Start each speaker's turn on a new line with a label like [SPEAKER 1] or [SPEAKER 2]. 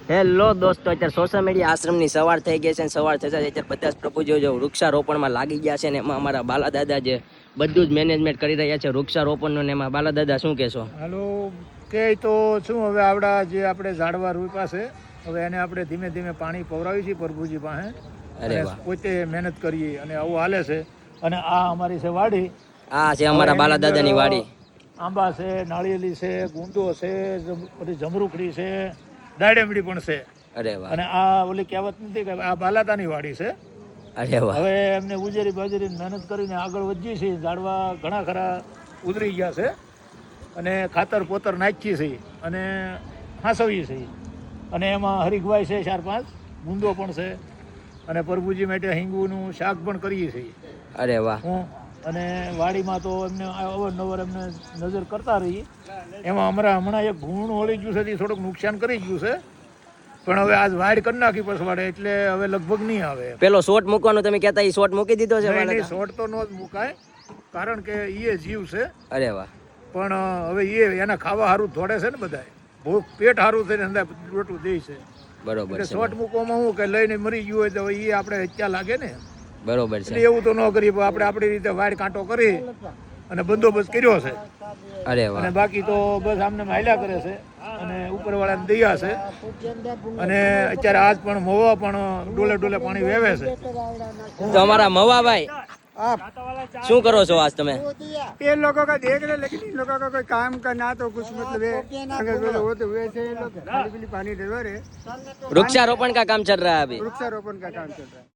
[SPEAKER 1] Hello દોસ્તો, અત્યારે social media આશ્રમની સવાર થઈ ગઈ છે અને સવાર થતા અત્યારે બધા જ પ્રભુજીઓ જો વૃક્ષારોપણમાં લાગી ગયા છે ને એમાં અમારા બાલા દાદા જે બધું જ મેનેજમેન્ટ કરી રહ્યા છે વૃક્ષારોપણનું. ને એમાં બાલા દાદા શું કહેશો?
[SPEAKER 2] હાલો કે તો શું હવે આવડા જે આપણે ઝાડવા રોપ્યા છે હવે એને આપણે ધીમે ધીમે પાણી પવરાવી છીએ પ્રભુજી પાસે.
[SPEAKER 1] અરે વાહ,
[SPEAKER 2] પોતે મહેનત કરીએ અને આવું હાલે છે. અને આ અમારી છે વાડી.
[SPEAKER 1] આ છે અમારા બાલા દાદાની વાડી.
[SPEAKER 2] આંબા છે, નાળિયેરી છે, ગુંદો છે, પછી જમરૂખડી છે, દાડેમડી પણ છે.
[SPEAKER 1] અરે વાહ,
[SPEAKER 2] અને આ ઓલી કહેવત નથી કે આ બાલાદાની વાડી છે.
[SPEAKER 1] અરે વાહ,
[SPEAKER 2] હવે એમને ઉજેરી બાજરી મહેનત કરીને આગળ વધીએ છીએ. ઝાડવા ઘણા ખરા ઉતરી ગયા છે અને ખાતર પોતર નાખીએ છીએ અને હાંસવીએ છીએ. અને એમાં હરીગવાય છે 4-5, ગુંદો પણ છે અને પ્રભુજી માટે હિંગુનું શાક પણ કરીએ છીએ.
[SPEAKER 1] અરે વાહ.
[SPEAKER 2] અને વાડીમાં તો એમને અવારનવાર એમને નજર કરતા રહીએ. એમાં હમણાં એક ભૂણ વળી ગયું છે તે થોડુંક નુકસાન કરી ગયું છે, પણ હવે આજ વાડ કરી નાખી પસવાડે એટલે હવે લગભગ નહીં આવે.
[SPEAKER 1] પેલો શોટ મૂકવાનું તમે કહેતા એ શોટ મૂકી દીધો છે?
[SPEAKER 2] નહીં, શોર્ટ તો ન જ મુકાય, કારણ કે એ જીવ છે.
[SPEAKER 1] અરે વાહ.
[SPEAKER 2] પણ હવે એના ખાવા સારું દોડે છે ને બધા, ભૂખ પેટ સારું થઈને અંદર રોટું દે છે.
[SPEAKER 1] બરોબર
[SPEAKER 2] એટલે
[SPEAKER 1] છે,
[SPEAKER 2] શોર્ટ મૂકવામાં શું કે લઈને મરી ગયું હોય તો એ આપણે હત્યા લાગે ને.
[SPEAKER 1] બરોબર છે.
[SPEAKER 2] એટલે એવું તો ન કરીએ, આપણે આપણી રીતે વાડ કાંટો કરી અને બંદોબસ્ત કર્યો છે.
[SPEAKER 1] અરે
[SPEAKER 2] અને
[SPEAKER 1] વાહ.
[SPEAKER 2] બાકી તો બસ આમને હાલ્યા કરે છે અને ઉપરવાળાની દયા છે. અને અત્યારે આજ પણ મવા પણ ડોલે ડોલે પાણી વેવે છે.
[SPEAKER 1] તો અમારા મવાભાઈ શું કરો છો આજ તમે?
[SPEAKER 3] ये लोगों का देख रहे, लेकिन इन लोगों का कोई काम करना तो कुछ मतलब है, अगर वो तो वैसे ये लोग खाली पीली पानी डलवा रहे,
[SPEAKER 1] वृक्षारोपण का काम चल रहा है अभी.
[SPEAKER 3] वृक्षारोपण का काम चल रहा है.